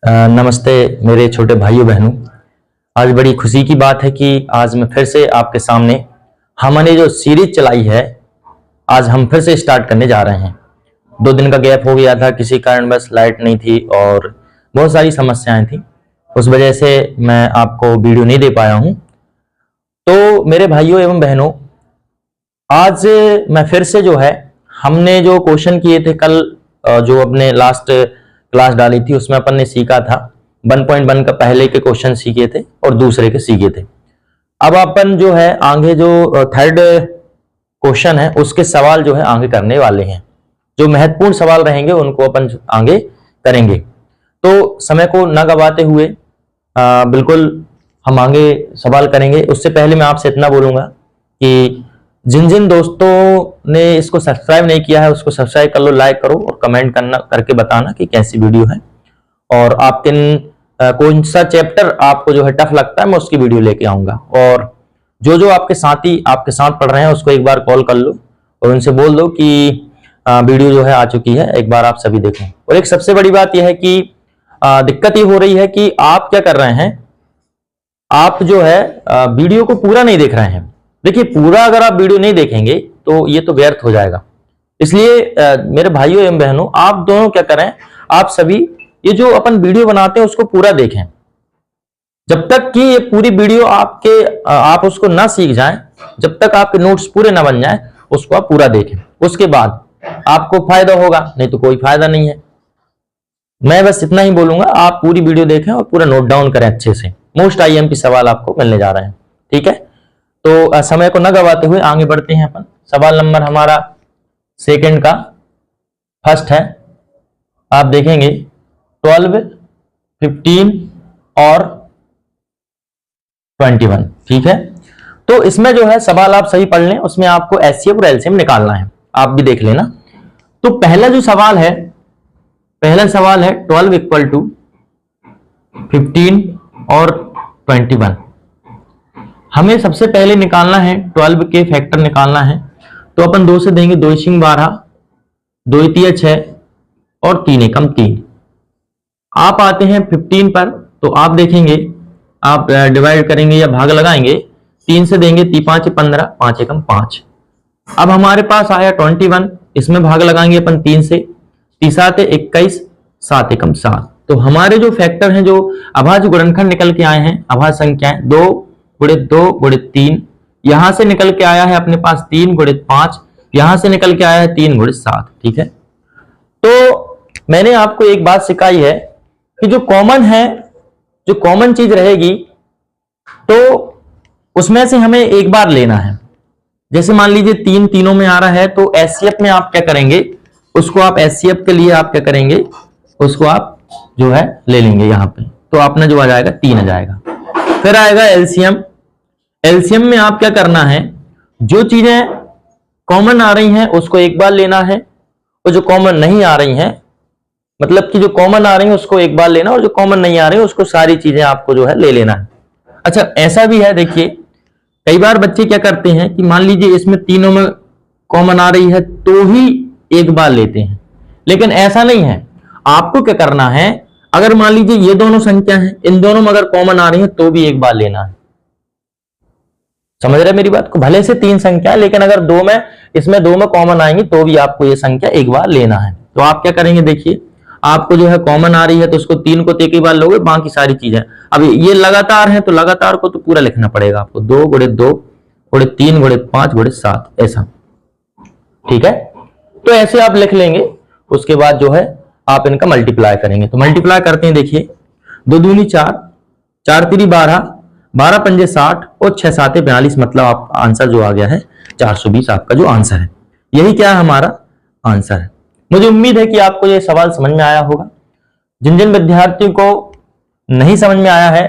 नमस्ते मेरे छोटे भाइयों बहनों। आज बड़ी खुशी की बात है कि आज मैं फिर से आपके सामने हमने जो सीरीज चलाई है आज हम फिर से स्टार्ट करने जा रहे हैं। 2 दिन का गैप हो गया था, किसी कारण बस लाइट नहीं थी और बहुत सारी समस्याएं थी, उस वजह से मैं आपको वीडियो नहीं दे पाया हूं। तो मेरे भाइयों एवं बहनों, आज मैं फिर से जो है हमने जो क्वेश्चन किए थे कल, जो अपने लास्ट क्लास डाली थी उसमें अपन ने सीखा था 1.1 का पहले के क्वेश्चन सीखे थे और दूसरे के सीखे थे। अब अपन जो है आगे जो थर्ड क्वेश्चन है उसके सवाल जो है आगे करने वाले हैं। जो महत्वपूर्ण सवाल रहेंगे उनको अपन आगे करेंगे। तो समय को न गवाते हुए बिल्कुल हम आगे सवाल करेंगे। उससे पहले मैं आपसे इतना बोलूंगा कि जिन जिन दोस्तों ने इसको सब्सक्राइब नहीं किया है उसको सब्सक्राइब कर लो, लाइक करो और कमेंट करके बताना कि कैसी वीडियो है और आप कौन सा चैप्टर आपको जो है टफ लगता है, मैं उसकी वीडियो लेके आऊंगा। और जो जो आपके साथी आपके साथ पढ़ रहे हैं उसको एक बार कॉल कर लो और उनसे बोल दो कि वीडियो जो है आ चुकी है, एक बार आप सभी देखें। और एक सबसे बड़ी बात यह है कि दिक्कत ये हो रही है कि आप क्या कर रहे हैं, आप जो है वीडियो को पूरा नहीं देख रहे हैं। देखिए, पूरा अगर आप वीडियो नहीं देखेंगे तो ये तो व्यर्थ हो जाएगा। इसलिए मेरे भाइयों एवं बहनों, आप दोनों क्या करें, आप सभी ये जो अपन वीडियो बनाते हैं उसको पूरा देखें। जब तक कि ये पूरी वीडियो आप उसको ना सीख जाएं, जब तक आपके नोट्स पूरे ना बन जाएं, उसको आप पूरा देखें। उसके बाद आपको फायदा होगा, नहीं तो कोई फायदा नहीं है। मैं बस इतना ही बोलूंगा, आप पूरी वीडियो देखें और पूरा नोट डाउन करें अच्छे से। मोस्ट आईएमपी सवाल आपको मिलने जा रहे हैं, ठीक है। तो समय को न गवाते हुए आगे बढ़ते हैं अपन। सवाल नंबर हमारा सेकंड का फर्स्ट है। आप देखेंगे 12, 15 और 21, ठीक है। तो इसमें जो है सवाल आप सही पढ़ लें, उसमें आपको एचसीएफ और एलसीएम निकालना है, आप भी देख लेना। तो पहला जो सवाल है, पहला सवाल है 12 इक्वल टू 15 और 21। हमें सबसे पहले निकालना है 12 के फैक्टर निकालना है। तो अपन 2 से देंगे, 2 × 12, 2 × 3 = 6 और 3 × 3। आप आते हैं 15 पर, तो आप देखेंगे आप डिवाइड करेंगे या भाग लगाएंगे। 3 से देंगे, 3 × 5 = 15, 5 × 5। अब हमारे पास आया 21, इसमें भाग लगाएंगे अपन 3 से, 3 × 7 = 21, 7 × 7। तो हमारे जो फैक्टर हैं, जो अभाज्य गुणनखंड निकल के आए हैं, अभाज्य संख्याएं 2 × 2 × 3, यहां से निकल के आया है अपने पास 3 × 5, यहां से निकल के आया है 3 × 7, ठीक है। तो मैंने आपको एक बात सिखाई है कि जो कॉमन है, जो कॉमन चीज रहेगी तो उसमें से हमें एक बार लेना है। जैसे मान लीजिए 3 तीनों में आ रहा है, तो एचसीएफ में आप क्या करेंगे, उसको आप एचसीएफ के लिए आप क्या करेंगे, उसको आप जो है ले लेंगे यहां पे। तो अपना जो आ जाएगा 3 आ जाएगा। फिर आएगा एलसीएम। एलसीएम में आप क्या करना है, जो चीजें कॉमन आ रही हैं उसको एक बार लेना है, और जो कॉमन नहीं आ रही हैं, मतलब कि जो कॉमन आ रही है उसको एक बार लेना, और जो कॉमन नहीं आ रही है उसको सारी चीजें आपको जो है ले लेना है। अच्छा, ऐसा भी है, देखिए कई बार बच्चे क्या करते हैं कि मान लीजिए इसमें तीनों में कॉमन आ रही है तो ही एक बार लेते हैं, लेकिन ऐसा नहीं है। आपको क्या करना है, अगर मान लीजिए ये दोनों संख्या है, इन दोनों में अगर कॉमन आ रही है तो भी एक बार लेना है। समझ रहे मेरी बात को? भले से 3 संख्या है, लेकिन अगर इसमें 2 में कॉमन आएंगी तो भी आपको ये संख्या एक बार लेना है। तो आप क्या करेंगे, देखिए आपको जो है कॉमन आ रही है तो उसको 3 को एक ही बार लोगे, बाकी सारी चीजें। अब ये लगातार है तो लगातार को तो पूरा लिखना पड़ेगा आपको, 2 × 2 × 3 × 5 × 7, ऐसा, ठीक है। तो ऐसे आप लिख लेंगे। उसके बाद जो है आप इनका मल्टीप्लाई करेंगे। तो मल्टीप्लाई करते हैं, देखिए 2 दूनी 4, 4 3 12, 12 पंजे 60 और 6 7 42, मतलब आप आंसर जो आ गया है 420 आपका जो आंसर है। यही क्या है, हमारा आंसर है। मुझे उम्मीद है कि आपको ये सवाल समझ में आया होगा। जिन जिन विद्यार्थियों को नहीं समझ में आया है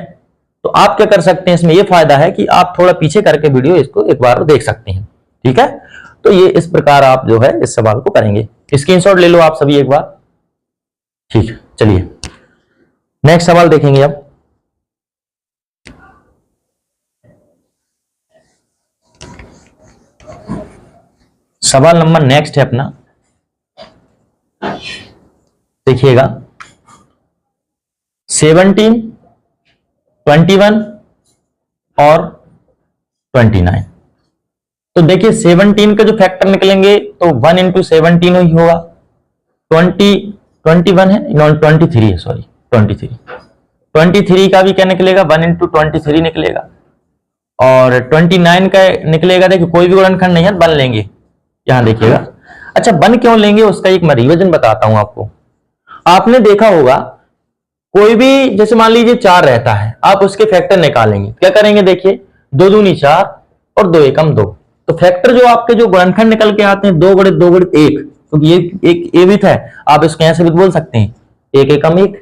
तो आप क्या कर सकते हैं, इसमें यह फायदा है कि आप थोड़ा पीछे करके वीडियो इसको एक बार देख सकते हैं, ठीक है। तो ये इस प्रकार आप जो है इस सवाल को करेंगे। स्क्रीनशॉट ले लो आप सभी एक बार, ठीक है। चलिए नेक्स्ट सवाल देखेंगे। अब सवाल नंबर नेक्स्ट है अपना, देखिएगा 17, 21 और 29। तो देखिए 17 का जो फैक्टर निकलेंगे तो 1 इंटू 17 ही होगा। 21 है, 23 है, सॉरी 23 का भी क्या निकलेगा, 1 इंटू 23 निकलेगा। और 29 का निकलेगा, देखिए कोई भी गुणनखंड नहीं है, बन लेंगे, यहां देखिएगा। अच्छा बन क्यों लेंगे उसका एक मैं रिवीजन बताता हूं आपको। आपने देखा होगा कोई भी, जैसे मान लीजिए 4 रहता है, आप उसके फैक्टर निकालेंगे, क्या करेंगे, देखिए 2 दूनी 4 और 2 एकम 2। तो फैक्टर जो आपके जो गुणनखंड निकल के आते हैं 2 गुणित 2 गुणित 1, क्योंकि ये एक ए विथ है, आप इसको ऐसे भी बोल सकते हैं 1 एकम 1।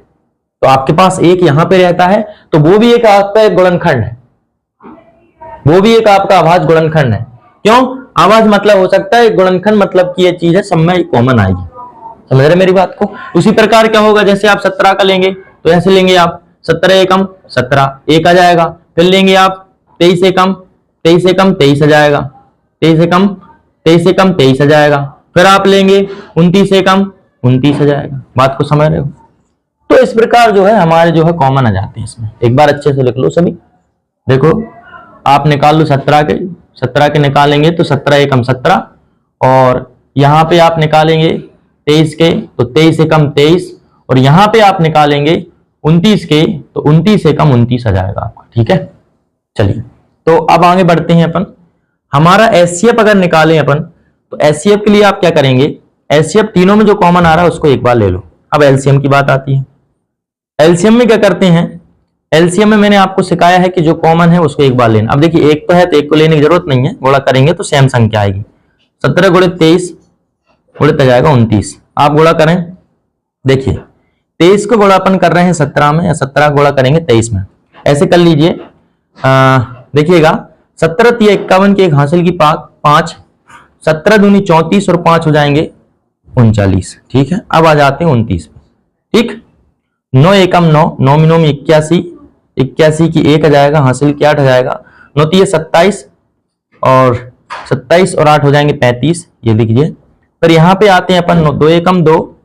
तो आपके पास एक यहां पे रहता है, तो वो भी एक आपका एक गुणनखंड है, वो भी एक आपका अभाज्य गुणनखंड है। क्यों अभाज्य मतलब हो सकता है, गुणनखंड मतलब की ये चीज है, सब में कॉमन आएगी। समझ रहे मेरी बात को। उसी प्रकार क्या होगा, जैसे आप 17 का लेंगे तो ऐसे लेंगे आप 17 एकम 17, एक आ जाएगा। फिर लेंगे आप 23 एकम 23 एकम 23 आ जाएगा। 23 एकम 23 एकम 23 आ जाएगा। फिर आप लेंगे 29 एकम 29 आ जाएगा। बात को समझ रहे हो। तो इस प्रकार जो है हमारे जो है कॉमन आ जाते हैं इसमें। एक बार अच्छे से लिख लो सभी। देखो आप निकाल लो 17 के निकालेंगे तो 17 एकम 17, और यहां पे आप निकालेंगे 23 के तो 23 एकम 23, और यहां पे आप निकालेंगे 29 के तो 29 एकम 29 आ जाएगा आपका। ठीक है, चलिए तो अब आगे बढ़ते हैं अपन। हमारा एचसीएफ अगर निकालें अपन, तो एचसीएफ के लिए आप क्या करेंगे, एचसीएफ तीनों में जो कॉमन आ रहा है उसको एक बार ले लो। अब एलसीएम की बात आती है। एलसीएम में क्या करते हैं, एलसीएम में मैंने आपको सिखाया है कि जो कॉमन है उसको एक बार लेना। अब देखिए एक तो है तो एक को लेने की जरूरत नहीं है, गुणा करेंगे तो सेम संख्या आएगी। 17 गुणित 23 गुणित आ जाएगा 29। आप गुणा करें, देखिए 23 को गुणा अपन कर रहे हैं 17 में, या 17 गुणा करेंगे 23 में, ऐसे कर लीजिए। देखिएगा 17 3 51 की एक हासिल की 5, 17 दूनी 34 और 5 हो जाएंगे 39। ठीक है, अब आ जाते हैं 29 पे। ठीक, 9 एकम 9, 9 में 9 में 81, 81 की 1 आ जाएगा, हासिल की 8 आ जाएगा। 9 3 27 और 27 और 8 हो जाएंगे 35, ये लिखिए। फिर यहाँ पे आते हैं अपन 2 एकम 2,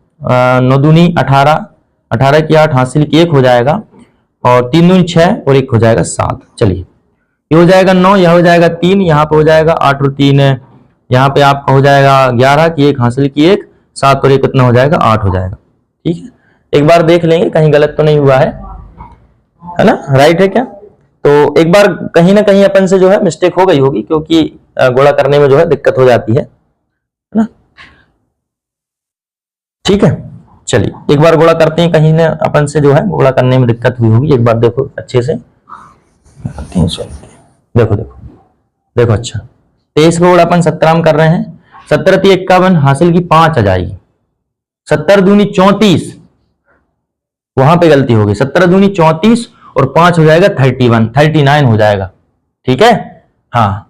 9 दूनी 18, 18 की 8 हासिल की 1 हो जाएगा, और 3 दूनी 6 और 1 हो जाएगा 7। चलिए ये हो जाएगा 9, यह हो जाएगा 3, यहाँ पे हो जाएगा 8 और 3, यहाँ पे आपका हो जाएगा 11 की 1 हासिल की 1, 7 और 1 कितना हो जाएगा 8 हो जाएगा। ठीक है, एक बार देख लेंगे कहीं गलत तो नहीं हुआ है ना, राइट है क्या। तो एक बार कहीं ना कहीं अपन से जो है मिस्टेक हो गई होगी, क्योंकि गुणा करने में जो है दिक्कत हो जाती है ना। ठीक है, चलिए एक बार गुणा करते हैं, कहीं ना अपन से जो है गुणा करने में दिक्कत हुई होगी। एक बार देखो अच्छे से, 300 देखो देखो देखो। अच्छा 23 को गुणा अपन 17 में कर रहे हैं, 17 3 51 हासिल की 5 आ जाएगी। 17 दूनी 34, वहां पे गलती होगी, 17 दूनी 34 और 5 हो जाएगा 31, 39 हो जाएगा। ठीक है, हाँ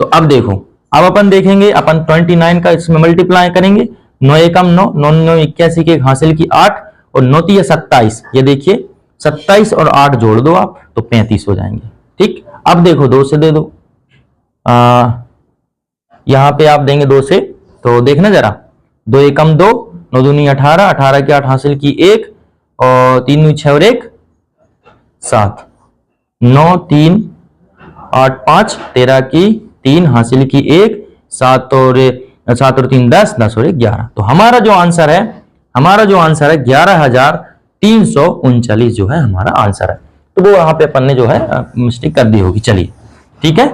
तो अब देखो, अब अपन देखेंगे, अपन 29 का इसमें मल्टीप्लाई करेंगे। 9 एकम 9, 9 9 81 की हासिल की 8 और 9 3 27, ये देखिए 27 और 8 जोड़ दो आप तो 35 हो जाएंगे। ठीक, अब देखो 2 से दे दो, यहां पे आप देंगे 2 से, तो देखना जरा 2 एकम 2, 9 दूनी 18, 18 की 8 हासिल की 1 और 3 दूनी 6 और 1 7, 9 3 8 5 13 की 3 हासिल की 1, 7 और 3 10, 10 और 1 11। तो हमारा जो आंसर है 11,339 जो है हमारा आंसर है। तो वो वहां पे अपन ने जो है मिस्टेक कर दी होगी। चलिए ठीक है,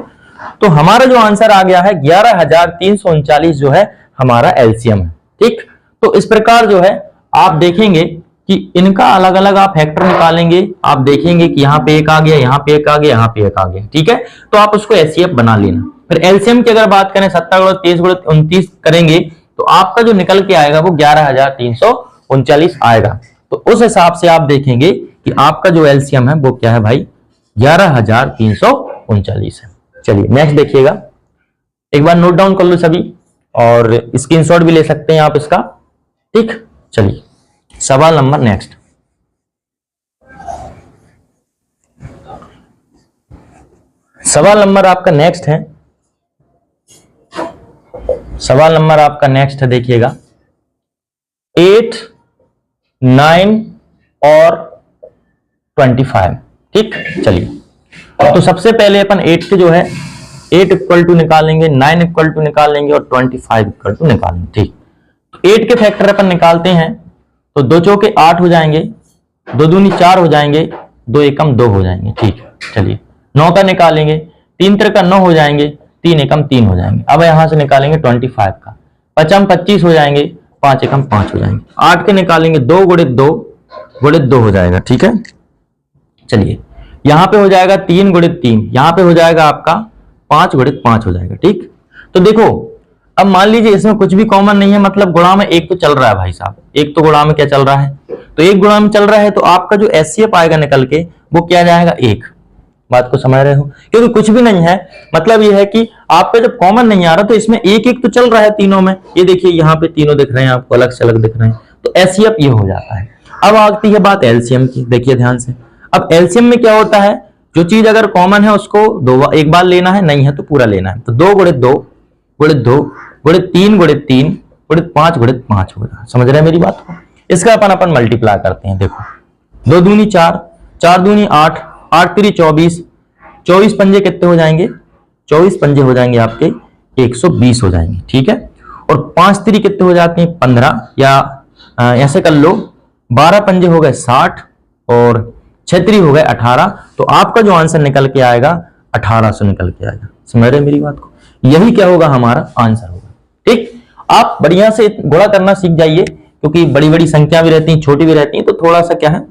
तो हमारा जो आंसर आ गया है 11,339 जो है हमारा एलसीएम है। ठीक, तो इस प्रकार जो है आप देखेंगे कि इनका अलग अलग आप फैक्टर निकालेंगे, आप देखेंगे कि यहाँ पे एक आ गया, यहाँ पे एक आ गया, यहाँ पे एक आ गया। ठीक है, तो आप उसको एचसीएफ बना लेना। फिर एलसीएम की अगर बात करें 17 गुणा 23 गुणा 29 करेंगे तो आपका जो निकल के आएगा वो 11,339 आएगा। तो उस हिसाब से आप देखेंगे कि आपका जो एलसीएम है वो क्या है भाई, 11,339 है। चलिए नेक्स्ट देखिएगा, एक बार नोट डाउन कर लो सभी, और स्क्रीनशॉट भी ले सकते हैं आप इसका। ठीक, चलिए सवाल नंबर नेक्स्ट। सवाल नंबर आपका नेक्स्ट है, सवाल नंबर आपका नेक्स्ट है, देखिएगा 8 9 और 25। ठीक, चलिए तो सबसे पहले अपन 8 के जो है 8 इक्वल टू निकालेंगे, 9 इक्वल टू निकालेंगे और 25 इक्वल टू निकालेंगे। ठीक, 8 के फैक्टर अपन निकालते हैं तो 2 चौके 8 हो जाएंगे, 2 दूनी 4 हो जाएंगे, 2 एकम 2 हो जाएंगे। ठीक, चलिए 9 का निकालेंगे, 3 त्रिका 9 हो जाएंगे, 3 एकम 3 हो जाएंगे। अब यहां से निकालेंगे 25 का, 5 25 हो जाएंगे, 5 एकम 5 हो जाएंगे। 8 के निकालेंगे, 2 गुणित 2 गुणित 2 हो जाएगा। ठीक है, चलिए यहां पे हो जाएगा 3 गुणित 3, यहां पे हो जाएगा आपका 5 गुणित 5 हो जाएगा। ठीक, तो देखो अब मान लीजिए इसमें कुछ भी कॉमन नहीं है, मतलब गुणा में एक तो चल रहा है भाई साहब, एक तो गुणा में क्या चल रहा है, तो एक गुणा में चल रहा है, तो आपका जो एचसीएफ आएगा निकल के वो क्या जाएगा 1। बात को समझ रहे हो, क्योंकि कुछ भी नहीं है, मतलब ये है कि आपका जब कॉमन नहीं आ रहा तो इसमें एक एक तो चल रहा है तीनों में। ये देखिए यहाँ पे तीनों दिख रहे हैं आपको, अलग से अलग दिख रहे हैं, तो एचसीएफ ये हो जाता है। अब आती है बात एलसीएम की, देखिए ध्यान से। अब एलसीएम में क्या होता है, जो चीज अगर कॉमन है उसको एक बार लेना है, नहीं है तो पूरा लेना है। तो 2 गुणित 2 गुणित 2 गुणित 3 गुणित 3 गुणित 5 गुणित 5 होगा। समझ रहे हैं मेरी बात को? इसका अपन मल्टीप्लाई करते हैं। देखो 2 दूनी 4, 4 दूनी 8, 8 3 24, 24 पंजे कितने हो जाएंगे, 24 पंजे हो जाएंगे आपके 120 हो जाएंगे। ठीक है, और 5 3 कितने हो जाते हैं 15, या ऐसे कर लो 12 पंजे हो गए 60 और 6 3 हो गए 18। तो आपका जो आंसर निकल के आएगा 1800 निकल के आएगा। समझ रहे मेरी बात को? यही क्या होगा, हमारा आंसर होगा। ठीक, आप बढ़िया से गुणा करना सीख जाइए, क्योंकि बड़ी बड़ी संख्या भी रहती हैं, छोटी भी रहती हैं, तो थोड़ा सा क्या है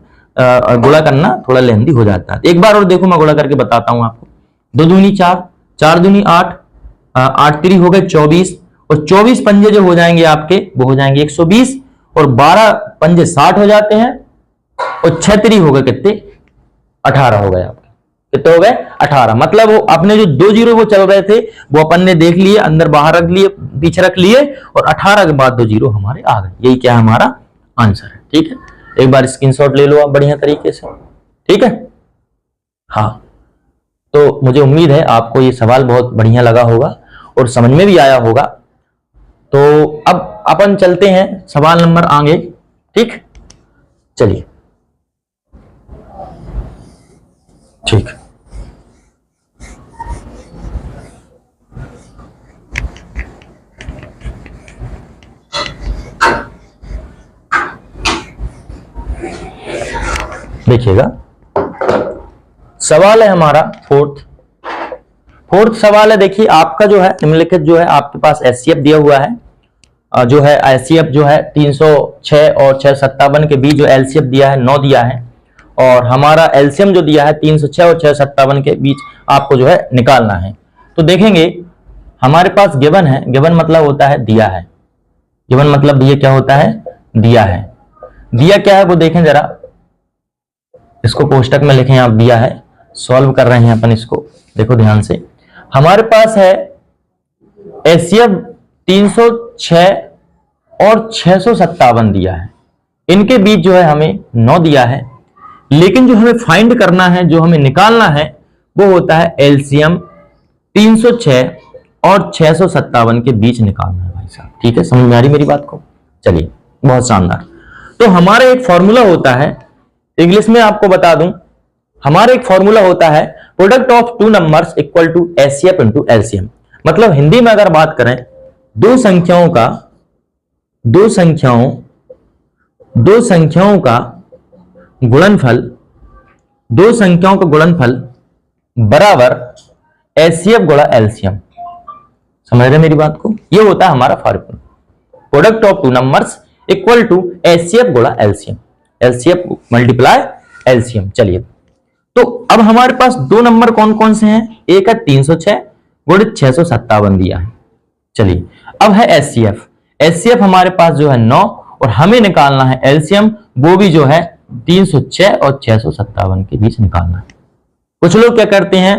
गुणा करना थोड़ा लेंदी हो जाता है। एक बार और देखो, मैं गुणा करके बताता हूं आपको। 2 दूनी 4, 4 दूनी 8, 8 3 हो गए 24, और 24 पंजे जो हो जाएंगे आपके वो हो जाएंगे 120, और 12 पंजे 60 हो जाते हैं, और 6 3 हो गए कितने 18 हो गए आपके। कितने हो गए 18। मतलब वो अपने जो 2 जीरो वो चल रहे थे वो अपन ने देख लिए, अंदर बाहर रख लिए, पीछे रख लिए, और 18 के बाद 2 जीरो हमारे आ गए। यही क्या हमारा आंसर है। ठीक है, एक बार स्क्रीनशॉट ले लो आप बढ़िया तरीके से। ठीक है, हाँ, तो मुझे उम्मीद है आपको ये सवाल बहुत बढ़िया लगा होगा और समझ में भी आया होगा। तो अब अपन चलते हैं सवाल नंबर आगे। ठीक, चलिए। ठीक, देखिएगा सवाल है हमारा फोर्थ सवाल है। देखिए आपका जो है निम्नलिखित जो है आपके पास एचसीएफ दिया हुआ है, जो है एचसीएफ जो है 306 और 657 के बीच जो एलसीएफ दिया है 9 दिया है, और हमारा एलसीएम जो दिया है 306 और 657 के बीच आपको जो है निकालना है। तो देखेंगे हमारे पास गिवन है, गिवन मतलब होता है दिया है, गिवन मतलब ये क्या होता है, दिया है। दिया क्या है वो देखें जरा, इसको कोष्टक में लिखें आप, दिया है, सॉल्व कर रहे हैं अपन इसको। देखो ध्यान से, हमारे पास है एचसीएफ 306 और 657 दिया है, इनके बीच जो है हमें 9 दिया है, लेकिन जो हमें फाइंड करना है, जो हमें निकालना है वो होता है एलसीएम 306 और 657 के बीच निकालना है भाई साहब। ठीक है, समझ में आ रही मेरी बात को? चलिए, बहुत शानदार। तो हमारा एक फॉर्मूला होता है, इंग्लिश में आपको बता दूं, हमारा एक फॉर्मूला होता है product of 2 numbers equal to HCF into LCM. मतलब हिंदी में अगर बात करें, दो संख्याओं का गुणनफल बराबर एचसीएफ गुणा एलसीएम। समझ रहे मेरी बात को? ये होता है हमारा formula, product of 2 numbers equal to HCF गुणा एलसीएम, एलसीएफ मल्टीप्लाई एलसीएम। चलिए, तो अब हमारे पास 2 नंबर कौन कौन से हैं, एक है 306 गुणित 657 दिया है। चलिए, अब है एचसीएफ, एचसीएफ हमारे पास जो है 9, और हमें निकालना है एलसीएम, वो भी जो है 306 और 657 के बीच निकालना है। कुछ लोग क्या करते हैं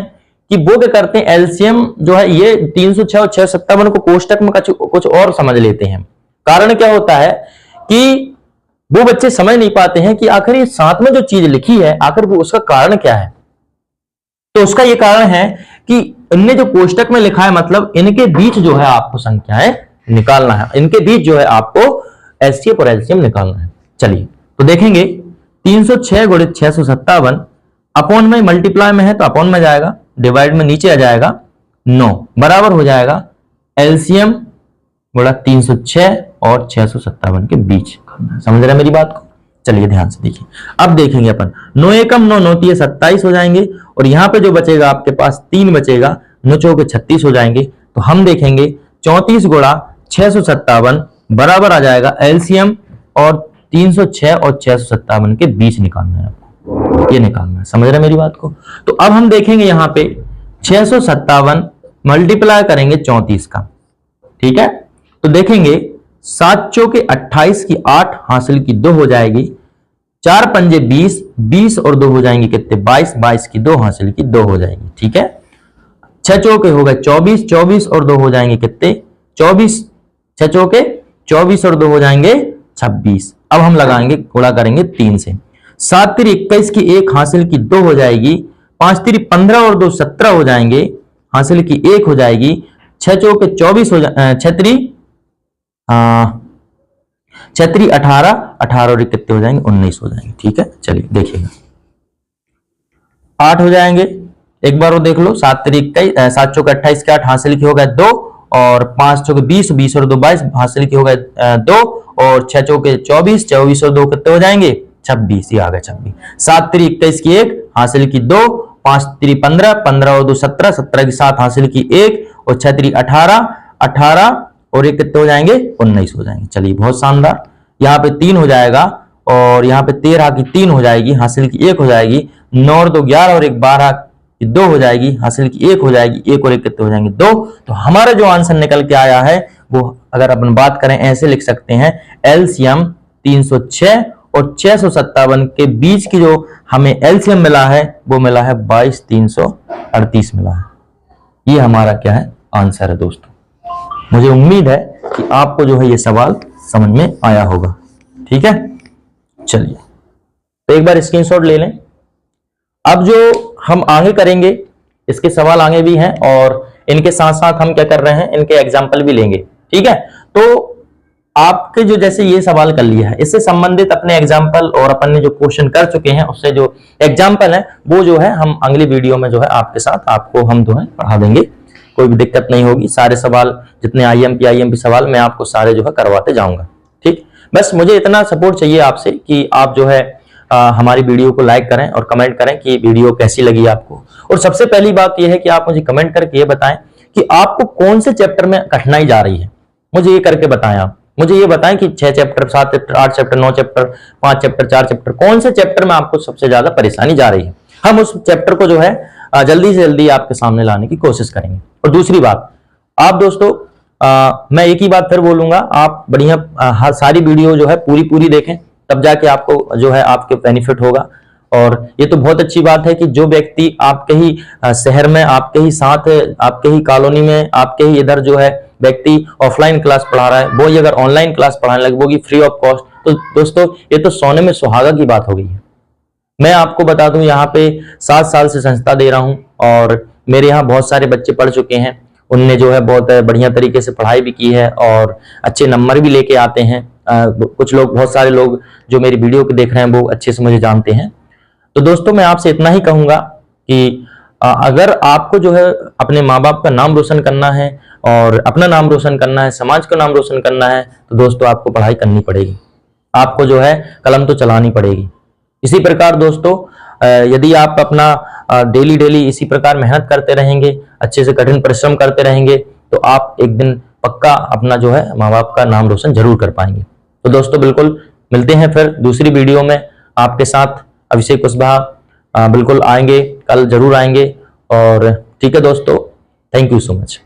कि वो क्या करते हैं, एलसीएम जो है ये 306 और 657 को कोष्टक में कुछ और समझ लेते हैं। कारण क्या होता है कि वो बच्चे समझ नहीं पाते हैं कि आखिर ये साथ में जो चीज लिखी है आखिर वो उसका कारण क्या है। तो उसका ये कारण है कि इनने जो कोष्टक में लिखा है, मतलब इनके बीच जो है आपको संख्याएं निकालना है, इनके बीच जो है आपको एचसीएफ और एलसीएम निकालना है। चलिए, तो देखेंगे 306 गुणित 657 अपॉन में मल्टीप्लाई में है तो अपॉन में जाएगा, डिवाइड में नीचे आ जाएगा 9, बराबर हो जाएगा एलसीएम गुणा 306 और 657 के बीच। समझ रहे मेरी बात को? चलिए ध्यान से देखिए। अब देखेंगे अपन 9 एकम 9, 9 तिये 27 हो जाएंगे और यहां पे जो बचेगा आपके पास 3 बचेगा, 9 चौके 36 हो जाएंगे। तो हम देखेंगे 34 गुणा 657 बराबर आ जाएगा एलसीएम और 306 और 657 के बीच निकालना है आपको, ये निकालना है। समझ रहे मेरी बात को? तो अब हम देखेंगे यहां पे 657 मल्टीप्लाई करेंगे 34 का, ठीक है? तो देखेंगे 7 चौके 28 की 8 हासिल की 2 हो जाएगी, 4 पंजे 20, 20 और 2 हो जाएंगे कितने 22, 22 की 2 हासिल की 2 हो जाएगी, ठीक है? 6 चौके हो गए 24, 24 और 2 हो जाएंगे कितने 24, 6 चौके 24 और 2 हो जाएंगे 26। अब हम लगाएंगे, गुणा करेंगे 3 से। 7 तिरी 21 की 1 हासिल की 2 हो जाएगी, 5 तिरी 15 और 2 17 हो जाएंगे, हासिल की 1 हो जाएगी, 6 चौके 24 हो जाए, 6 तिरी 18, 18 और कितने हो जाएंगे 19 हो जाएंगे, ठीक है? चलिए देखिएगा 8 हो जाएंगे, एक बार वो देख लो, 7 तिरी 21, 7 चौके 28 के 8 हासिल की हो गए 2 और 5 चौके 20, 20 और 2 22 हासिल की हो गए 2 और 6 चौके 24, 24 और 2 कितने हो जाएंगे 26, ये आ गए 26। 7 तिरी 21 की 1 हासिल की 2, 5 तिरी 15, 15 और 2 17, 17 की 7 हासिल की 1 और 6 तिरी 18, 18 और ये कितने हो जाएंगे 19 हो जाएंगे। चलिए बहुत शानदार। यहाँ पे 3 हो जाएगा और यहाँ पे 13 की 3 हो जाएगी, हासिल की 1 हो जाएगी, 9 और 2 11 और 1 12 की 2 हो जाएगी, हासिल की 1 हो जाएगी, 1 और 1 कितने हो जाएंगे 2। तो हमारा जो आंसर निकल के आया है वो अगर अपन बात करें ऐसे लिख सकते हैं, एलसीएम 306 और 657 के बीच की जो हमें एलसीएम मिला है वो मिला है 22,338 मिला है। ये हमारा क्या है आंसर है दोस्तों। मुझे उम्मीद है कि आपको जो है ये सवाल समझ में आया होगा, ठीक है? चलिए तो एक बार स्क्रीनशॉट ले लें। अब जो हम आगे करेंगे, इसके सवाल आगे भी हैं और इनके साथ साथ हम क्या कर रहे हैं, इनके एग्जाम्पल भी लेंगे, ठीक है? तो आपके जो जैसे ये सवाल कर लिया है, इससे संबंधित अपने एग्जाम्पल और अपन ने जो क्वेश्चन कर चुके हैं उससे जो एग्जाम्पल है वो जो है हम अगली वीडियो में जो है आपके साथ आपको हम जो है पढ़ा देंगे, कोई भी दिक्कत नहीं होगी। सारे सवाल जितने आईएमपी सवाल मैं आपको सारे जो है करवाते जाऊंगा, ठीक? बस मुझे इतना सपोर्ट चाहिए आपसे कि आप जो है हमारी वीडियो को लाइक करें और कमेंट करें कि वीडियो कैसी लगी आपको। और सबसे पहली बात यह है कि आप मुझे कमेंट करके ये बताएं कि आपको कौन से चैप्टर में कठिनाई जा रही है, मुझे ये करके बताएं। आप मुझे ये बताएं कि 6 chapter, 7 chapter, 8 chapter, 9 chapter, 5 chapter, 4 chapter, कौन से चैप्टर में आपको सबसे ज्यादा परेशानी जा रही है। हम उस चैप्टर को जो है जल्दी से जल्दी आपके सामने लाने की कोशिश करेंगे। और दूसरी बात, आप दोस्तों मैं एक ही बात फिर बोलूंगा, आप बढ़िया सारी वीडियो जो है पूरी देखें, तब जाके आपको जो है आपके बेनिफिट होगा। और ये तो बहुत अच्छी बात है कि जो व्यक्ति आपके ही शहर में, आपके ही साथ, आपके ही कॉलोनी में, आपके ही इधर जो है व्यक्ति ऑफलाइन क्लास पढ़ा रहा है, वो ही अगर ऑनलाइन क्लास पढ़ाने लगे, वो भी फ्री ऑफ कॉस्ट, तो दोस्तों ये तो सोने में सुहागा की बात हो गई है। मैं आपको बता दूं, यहाँ पे 7 साल से संस्था दे रहा हूं और मेरे यहाँ बहुत सारे बच्चे पढ़ चुके हैं। उनने जो है बहुत बढ़िया तरीके से पढ़ाई भी की है और अच्छे नंबर भी लेके आते हैं। कुछ लोग, बहुत सारे लोग जो मेरी वीडियो को देख रहे हैं वो अच्छे से मुझे जानते हैं। तो दोस्तों मैं आपसे इतना ही कहूंगा कि अगर आपको जो है अपने माँ बाप का नाम रोशन करना है और अपना नाम रोशन करना है, समाज का नाम रोशन करना है, तो दोस्तों आपको पढ़ाई करनी पड़ेगी, आपको जो है कलम तो चलानी पड़ेगी। इसी प्रकार दोस्तों यदि आप अपना डेली इसी प्रकार मेहनत करते रहेंगे, अच्छे से कठिन परिश्रम करते रहेंगे, तो आप एक दिन पक्का अपना जो है माँ बाप का नाम रोशन जरूर कर पाएंगे। तो दोस्तों बिल्कुल मिलते हैं फिर दूसरी वीडियो में आपके साथ। अभिषेक कुशवाहा बिल्कुल आएंगे, कल जरूर आएंगे। और ठीक है दोस्तों, थैंक यू सो मच।